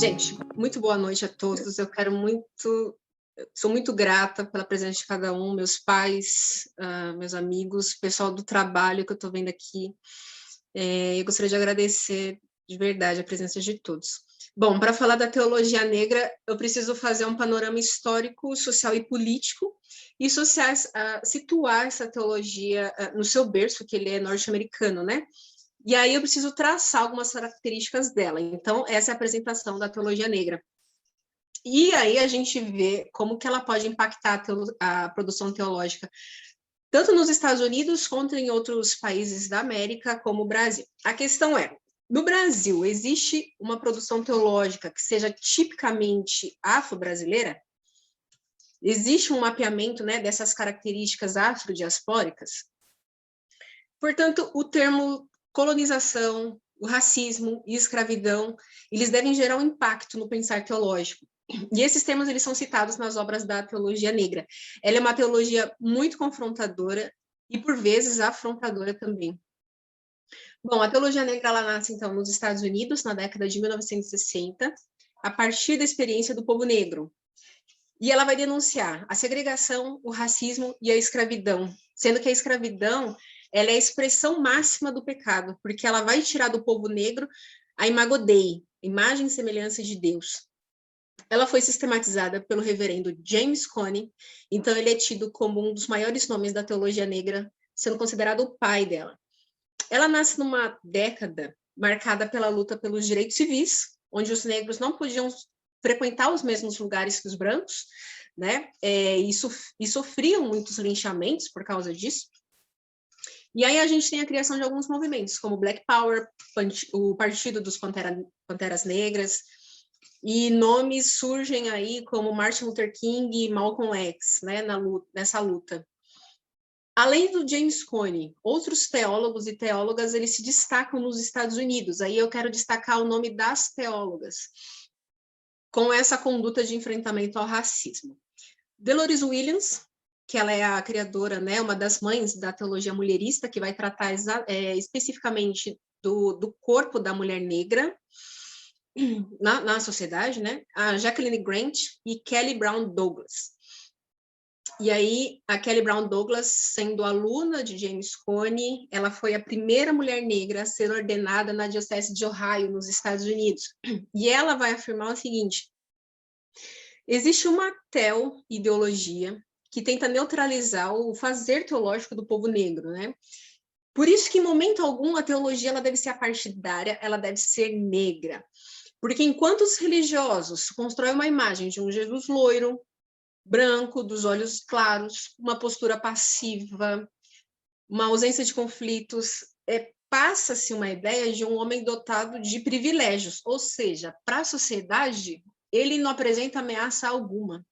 Gente, muito boa noite a todos. Sou muito grata pela presença de cada um, meus pais, meus amigos, pessoal do trabalho que eu estou vendo aqui. Eu gostaria de agradecer de verdade a presença de todos. Bom, para falar da teologia negra, eu preciso fazer um panorama histórico, social e político e situar essa teologia no seu berço, que ele é norte-americano, né? E aí eu preciso traçar algumas características dela. Então, essa é a apresentação da teologia negra. E aí a gente vê como que ela pode impactar a produção teológica, tanto nos Estados Unidos quanto em outros países da América, como o Brasil. A questão é, no Brasil, existe uma produção teológica que seja tipicamente afro-brasileira? Existe um mapeamento, né, dessas características afrodiaspóricas? Portanto, o termo colonização, o racismo e escravidão, eles devem gerar um impacto no pensar teológico. E esses temas eles são citados nas obras da teologia negra. Ela é uma teologia muito confrontadora e, por vezes, afrontadora também. Bom, a teologia negra ela nasce, então, nos Estados Unidos, na década de 1960, a partir da experiência do povo negro. E ela vai denunciar a segregação, o racismo e a escravidão, sendo que a escravidão ela é a expressão máxima do pecado, porque ela vai tirar do povo negro a imago Dei, imagem e semelhança de Deus. Ela foi sistematizada pelo reverendo James Cone, então ele é tido como um dos maiores nomes da teologia negra, sendo considerado o pai dela. Ela nasce numa década marcada pela luta pelos direitos civis, onde os negros não podiam frequentar os mesmos lugares que os brancos, né? E sofriam muitos linchamentos por causa disso. E aí a gente tem a criação de alguns movimentos, como o Black Power, o Partido dos Panteras Negras, e nomes surgem aí como Martin Luther King e Malcolm X, né, nessa luta. Além do James Cone, outros teólogos e teólogas eles se destacam nos Estados Unidos. Aí eu quero destacar o nome das teólogas, com essa conduta de enfrentamento ao racismo. Dolores Williams, que ela é a criadora, né, uma das mães da teologia mulherista, que vai tratar especificamente do corpo da mulher negra na sociedade, né? A Jacqueline Grant e Kelly Brown Douglas. E aí, a Kelly Brown Douglas, sendo aluna de James Cone, ela foi a primeira mulher negra a ser ordenada na Diocese de Ohio, nos Estados Unidos. E ela vai afirmar o seguinte: existe uma teoideologia que tenta neutralizar o fazer teológico do povo negro, né? Por isso que, em momento algum, a teologia ela deve ser apartidária, ela deve ser negra. Porque enquanto os religiosos constroem uma imagem de um Jesus loiro, branco, dos olhos claros, uma postura passiva, uma ausência de conflitos, passa-se uma ideia de um homem dotado de privilégios, ou seja, para a sociedade, ele não apresenta ameaça alguma.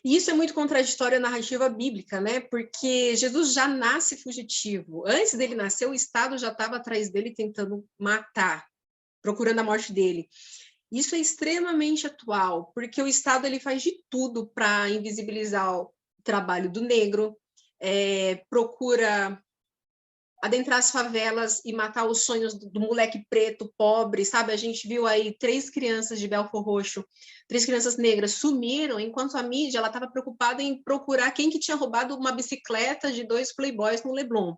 E isso é muito contraditório à narrativa bíblica, né? Porque Jesus já nasce fugitivo. Antes dele nascer, o Estado já estava atrás dele tentando matar, procurando a morte dele. Isso é extremamente atual, porque o Estado ele faz de tudo para invisibilizar o trabalho do negro, procura adentrar as favelas e matar os sonhos do moleque preto, pobre, sabe? A gente viu aí 3 crianças de Belfort Roxo, 3 crianças negras sumiram, enquanto a mídia ela estava preocupada em procurar quem que tinha roubado uma bicicleta de 2 playboys no Leblon.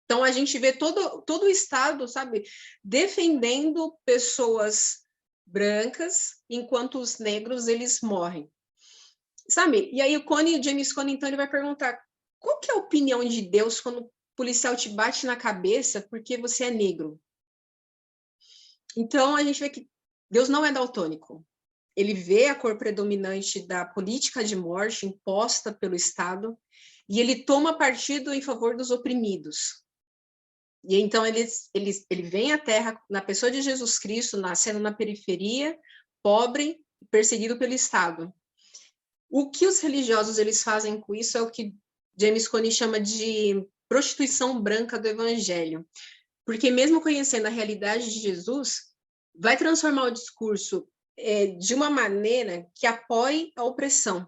Então, a gente vê todo o Estado, sabe, defendendo pessoas brancas, enquanto os negros, eles morrem. Sabe? E aí o James Cone, então, ele vai perguntar, qual que é a opinião de Deus quando o policial te bate na cabeça porque você é negro? Então, a gente vê que Deus não é daltônico. Ele vê a cor predominante da política de morte imposta pelo Estado e ele toma partido em favor dos oprimidos. E então ele vem à Terra na pessoa de Jesus Cristo, nascendo na periferia, pobre, perseguido pelo Estado. O que os religiosos eles fazem com isso é o que James Cone chama de prostituição branca do Evangelho, porque mesmo conhecendo a realidade de Jesus, vai transformar o discurso de uma maneira que apoie a opressão.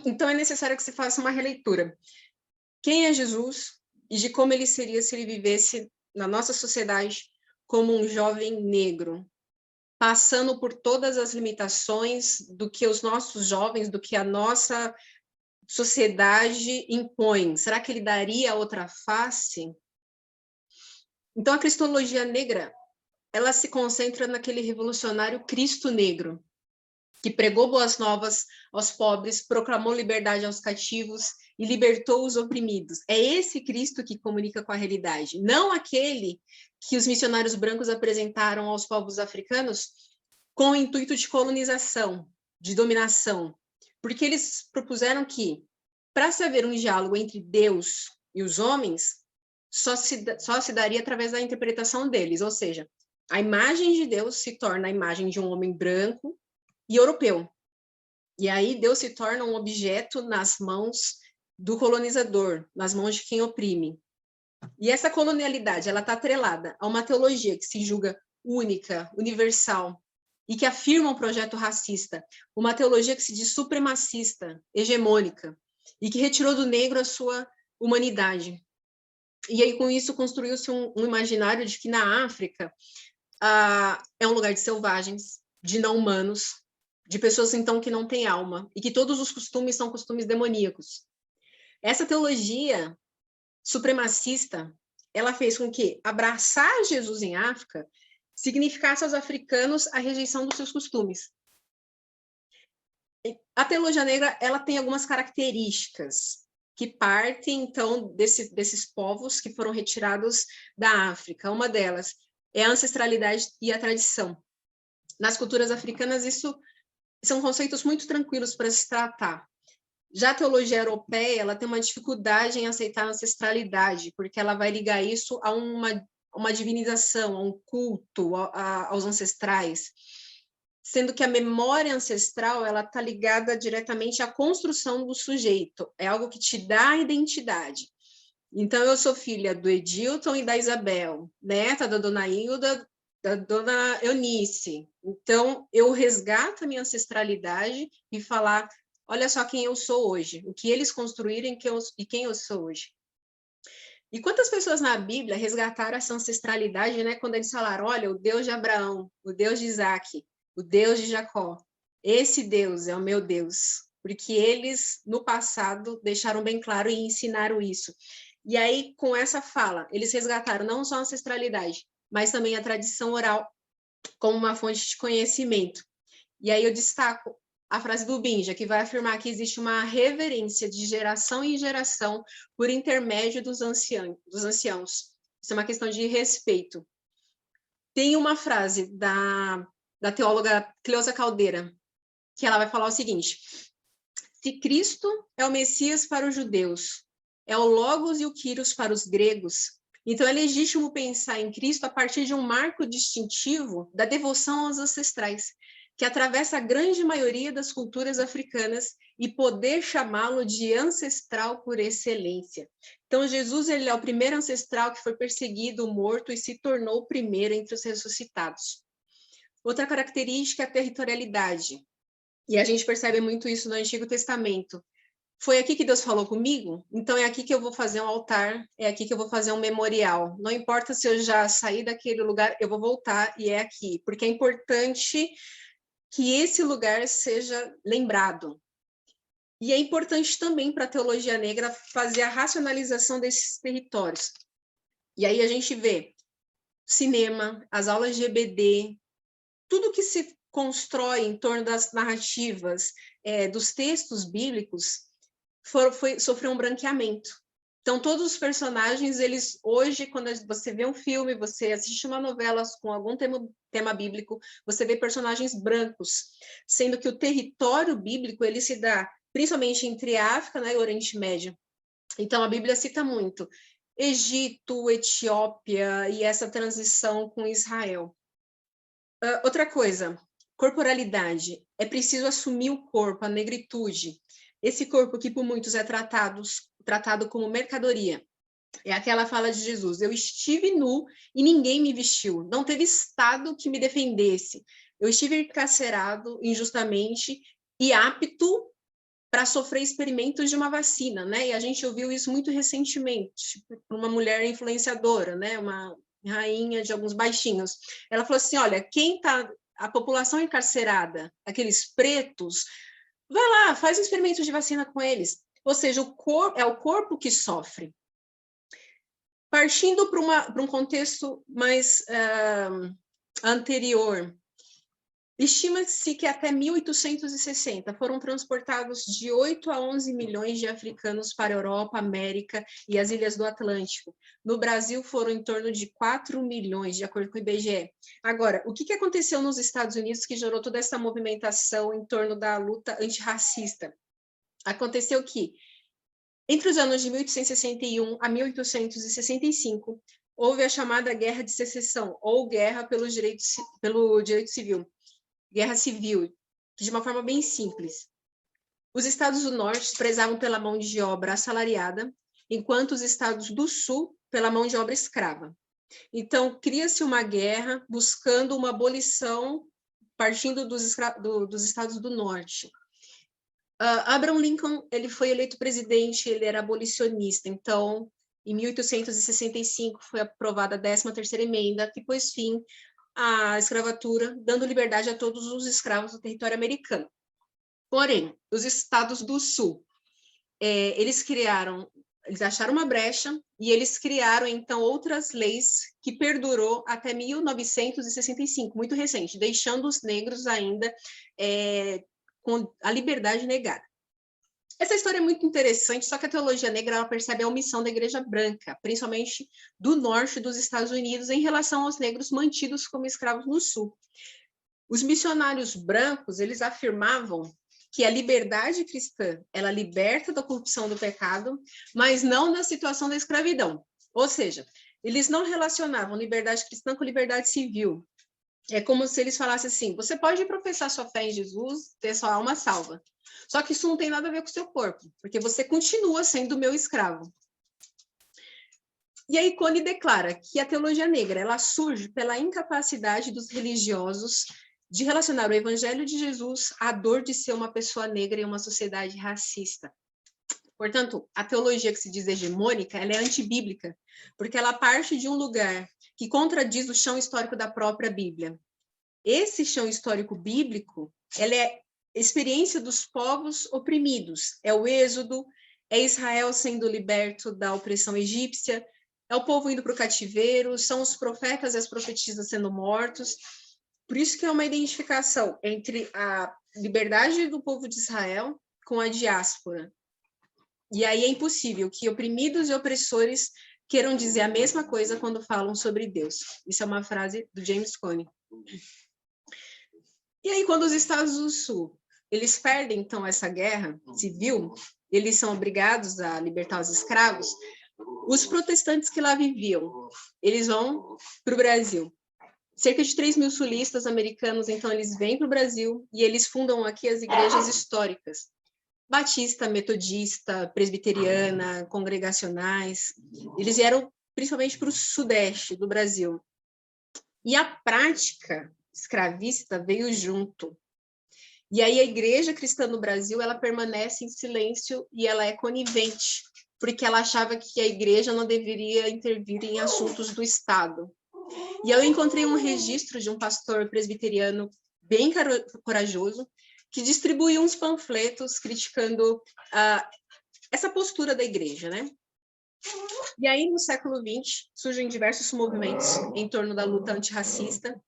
Então é necessário que se faça uma releitura. Quem é Jesus? E de como ele seria se ele vivesse na nossa sociedade como um jovem negro. passando por todas as limitações do que os nossos jovens, do que a nossa sociedade impõe? Será que ele daria outra face? Então, a cristologia negra, ela se concentra naquele revolucionário Cristo negro, que pregou boas novas aos pobres, proclamou liberdade aos cativos e libertou os oprimidos. É esse Cristo que comunica com a realidade, não aquele que os missionários brancos apresentaram aos povos africanos com o intuito de colonização, de dominação, porque eles propuseram que, para se haver um diálogo entre Deus e os homens, só se daria através da interpretação deles, ou seja, a imagem de Deus se torna a imagem de um homem branco e europeu. E aí Deus se torna um objeto nas mãos do colonizador, nas mãos de quem oprime. E essa colonialidade, ela está atrelada a uma teologia que se julga única, universal, e que afirma um projeto racista, uma teologia que se diz supremacista, hegemônica, e que retirou do negro a sua humanidade. E aí, com isso, construiu-se um imaginário de que na África é um lugar de selvagens, de não-humanos, de pessoas, então, que não têm alma, e que todos os costumes são costumes demoníacos. Essa teologia supremacista, ela fez com que abraçar Jesus em África significasse aos africanos a rejeição dos seus costumes. A teologia negra, ela tem algumas características que partem, então, desses povos que foram retirados da África. Uma delas é a ancestralidade e a tradição. Nas culturas africanas, isso são conceitos muito tranquilos para se tratar. Já a teologia europeia, ela tem uma dificuldade em aceitar a ancestralidade, porque ela vai ligar isso a uma divinização, a um culto aos ancestrais, sendo que a memória ancestral, ela está ligada diretamente à construção do sujeito, é algo que te dá identidade. Então, eu sou filha do Edilton e da Isabel, neta da dona Hilda, da dona Eunice. Então, eu resgato a minha ancestralidade e falar, olha só quem eu sou hoje, o que eles construíram e quem eu sou hoje. E quantas pessoas na Bíblia resgataram essa ancestralidade, né, quando eles falaram, olha, o Deus de Abraão, o Deus de Isaac, o Deus de Jacó, esse Deus é o meu Deus, porque eles, no passado, deixaram bem claro e ensinaram isso. E aí, com essa fala, eles resgataram não só a ancestralidade, mas também a tradição oral como uma fonte de conhecimento. E aí eu destaco a frase do Binja, que vai afirmar que existe uma reverência de geração em geração por intermédio dos anciãos. Isso é uma questão de respeito. Tem uma frase da teóloga Cleusa Caldeira, que ela vai falar o seguinte: se Cristo é o Messias para os judeus, é o Logos e o Kyrios para os gregos, então é legítimo pensar em Cristo a partir de um marco distintivo da devoção aos ancestrais, que atravessa a grande maioria das culturas africanas e poder chamá-lo de ancestral por excelência. Então, Jesus, ele é o primeiro ancestral que foi perseguido, morto e se tornou o primeiro entre os ressuscitados. Outra característica é a territorialidade. E a gente percebe muito isso no Antigo Testamento. Foi aqui que Deus falou comigo? Então é aqui que eu vou fazer um altar, é aqui que eu vou fazer um memorial. Não importa se eu já saí daquele lugar, eu vou voltar e é aqui. Porque é importante que esse lugar seja lembrado. E é importante também para a teologia negra fazer a racionalização desses territórios. E aí a gente vê cinema, as aulas de EBD, tudo que se constrói em torno das narrativas, dos textos bíblicos, sofreu um branqueamento. Então, todos os personagens, eles hoje, quando você vê um filme, você assiste uma novela com algum tema bíblico, você vê personagens brancos, sendo que o território bíblico, ele se dá principalmente entre a África, né, e o Oriente Médio. Então, a Bíblia cita muito Egito, Etiópia e essa transição com Israel. Outra coisa, corporalidade. É preciso assumir o corpo, a negritude. Esse corpo que por muitos é tratado como mercadoria. É aquela fala de Jesus: eu estive nu e ninguém me vestiu. Não teve Estado que me defendesse. Eu estive encarcerado injustamente e apto para sofrer experimentos de uma vacina, né? E a gente ouviu isso muito recentemente, por uma mulher influenciadora, né? Uma rainha de alguns baixinhos. Ela falou assim, olha, quem está a população encarcerada, aqueles pretos, vai lá, faz um experimento de vacina com eles. Ou seja, é o corpo que sofre. Partindo para um contexto mais anterior, estima-se que até 1860 foram transportados de 8 a 11 milhões de africanos para a Europa, América e as ilhas do Atlântico. No Brasil foram em torno de 4 milhões, de acordo com o IBGE. Agora, o que aconteceu nos Estados Unidos que gerou toda essa movimentação em torno da luta antirracista? Aconteceu que, entre os anos de 1861 a 1865, houve a chamada Guerra de Secessão, ou Guerra pelo Direito Civil. Guerra Civil, de uma forma bem simples. Os estados do norte prezavam pela mão de obra assalariada, enquanto os estados do sul pela mão de obra escrava. Então, cria-se uma guerra buscando uma abolição partindo dos estados do norte. Abraham Lincoln, ele foi eleito presidente, ele era abolicionista, então, em 1865 foi aprovada a 13ª emenda, que pôs fim à escravatura, dando liberdade a todos os escravos do território americano. Porém, os estados do sul, eles acharam uma brecha e eles criaram, então, outras leis que perdurou até 1965, muito recente, deixando os negros ainda com a liberdade negada. Essa história é muito interessante, só que a teologia negra ela percebe a omissão da igreja branca, principalmente do norte dos Estados Unidos, em relação aos negros mantidos como escravos no sul. Os missionários brancos, eles afirmavam que a liberdade cristã, ela liberta da corrupção do pecado, mas não da situação da escravidão. Ou seja, eles não relacionavam liberdade cristã com liberdade civil. É como se eles falassem assim, você pode professar sua fé em Jesus, ter sua alma salva. Só que isso não tem nada a ver com o seu corpo, porque você continua sendo meu escravo. E aí Cone declara que a teologia negra ela surge pela incapacidade dos religiosos de relacionar o evangelho de Jesus à dor de ser uma pessoa negra em uma sociedade racista. Portanto, a teologia que se diz hegemônica, ela é antibíblica, porque ela parte de um lugar que contradiz o chão histórico da própria Bíblia. Esse chão histórico bíblico, ela é experiência dos povos oprimidos, é o êxodo, é Israel sendo liberto da opressão egípcia, é o povo indo para o cativeiro, são os profetas e as profetisas sendo mortos. Por isso que é uma identificação entre a liberdade do povo de Israel com a diáspora. E aí é impossível que oprimidos e opressores queiram dizer a mesma coisa quando falam sobre Deus. Isso é uma frase do James Cone. E aí, quando os Estados do Sul eles perdem, então, essa guerra civil, eles são obrigados a libertar os escravos, os protestantes que lá viviam, eles vão para o Brasil. Cerca de 3 mil sulistas americanos, então, eles vêm para o Brasil e eles fundam aqui as igrejas históricas. Batista, metodista, presbiteriana, congregacionais. Eles vieram principalmente para o sudeste do Brasil. E a prática escravista veio junto. E aí a igreja cristã no Brasil, ela permanece em silêncio e ela é conivente, porque ela achava que a igreja não deveria intervir em assuntos do Estado. E eu encontrei um registro de um pastor presbiteriano bem corajoso, que distribuiu uns panfletos criticando essa postura da igreja, né? E aí, no século XX, surgem diversos movimentos em torno da luta antirracista,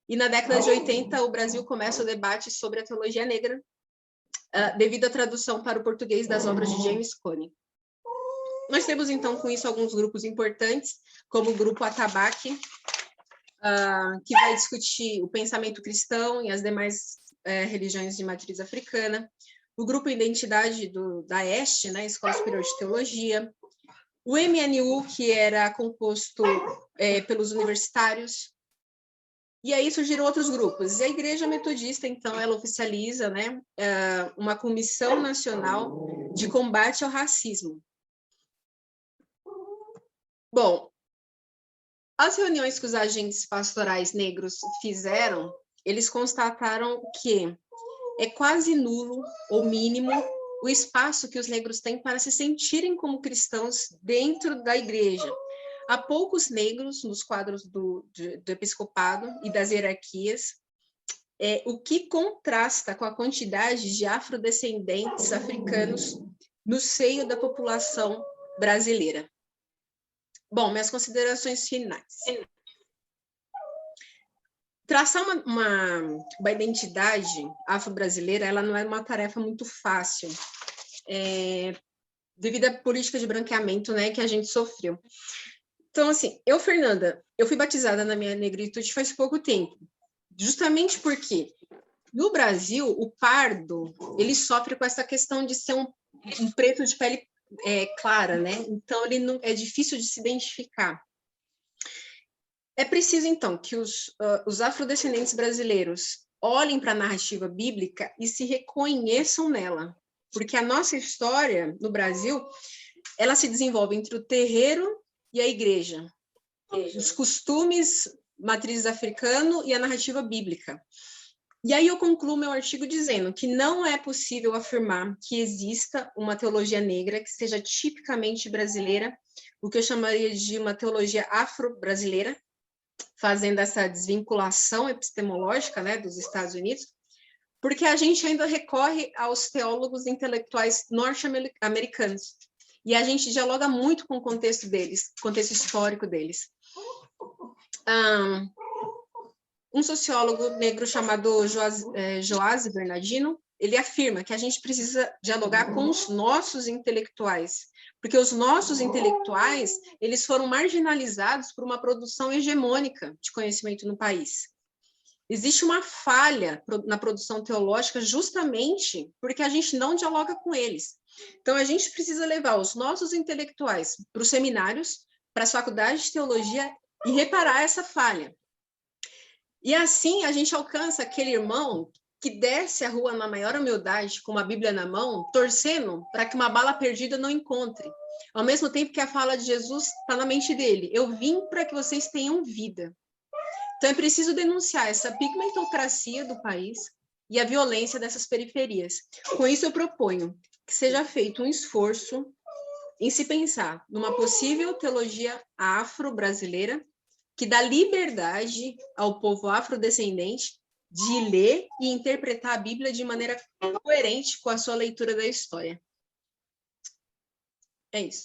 e na década de 80, o Brasil começa o debate sobre a teologia negra, devido à tradução para o português das obras de James Cone. Nós temos, então, com isso, alguns grupos importantes, como o grupo Atabaque, que vai discutir o pensamento cristão e as demais religiões de matriz africana, o grupo Identidade da Este, né, Escola Superior de Teologia, o MNU, que era composto pelos universitários, e aí surgiram outros grupos. E a Igreja Metodista, então, ela oficializa, né, uma comissão nacional de combate ao racismo. Bom, as reuniões que os agentes pastorais negros fizeram, eles constataram que é quase nulo, ou mínimo, o espaço que os negros têm para se sentirem como cristãos dentro da igreja. Há poucos negros nos quadros do episcopado e das hierarquias, o que contrasta com a quantidade de afrodescendentes africanos no seio da população brasileira. Bom, minhas considerações finais. Traçar uma identidade afro-brasileira, ela não é uma tarefa muito fácil, devido à política de branqueamento, né, que a gente sofreu. Então, assim, Fernanda, eu fui batizada na minha negritude faz pouco tempo, justamente porque no Brasil, o pardo, ele sofre com essa questão de ser um preto de pele clara, né? Então, ele não, é difícil de se identificar. É preciso, então, que os afrodescendentes brasileiros olhem para a narrativa bíblica e se reconheçam nela, porque a nossa história no Brasil, ela se desenvolve entre o terreiro e a igreja, os costumes matrizes africano e a narrativa bíblica. E aí eu concluo meu artigo dizendo que não é possível afirmar que exista uma teologia negra que seja tipicamente brasileira, o que eu chamaria de uma teologia afro-brasileira, fazendo essa desvinculação epistemológica, né, dos Estados Unidos, porque a gente ainda recorre aos teólogos intelectuais norte-americanos, e a gente dialoga muito com o contexto deles, contexto histórico deles. Um sociólogo negro chamado Joás Bernardino, ele afirma que a gente precisa dialogar com os nossos intelectuais, porque os nossos intelectuais, eles foram marginalizados por uma produção hegemônica de conhecimento no país. Existe uma falha na produção teológica justamente porque a gente não dialoga com eles. Então, a gente precisa levar os nossos intelectuais para os seminários, para as faculdades de teologia e reparar essa falha. E assim a gente alcança aquele irmão que desce a rua na maior humildade, com uma Bíblia na mão, torcendo para que uma bala perdida não encontre. Ao mesmo tempo que a fala de Jesus está na mente dele: eu vim para que vocês tenham vida. Então é preciso denunciar essa pigmentocracia do país e a violência dessas periferias. Com isso eu proponho que seja feito um esforço em se pensar numa possível teologia afro-brasileira que dá liberdade ao povo afrodescendente de ler e interpretar a Bíblia de maneira coerente com a sua leitura da história. É isso.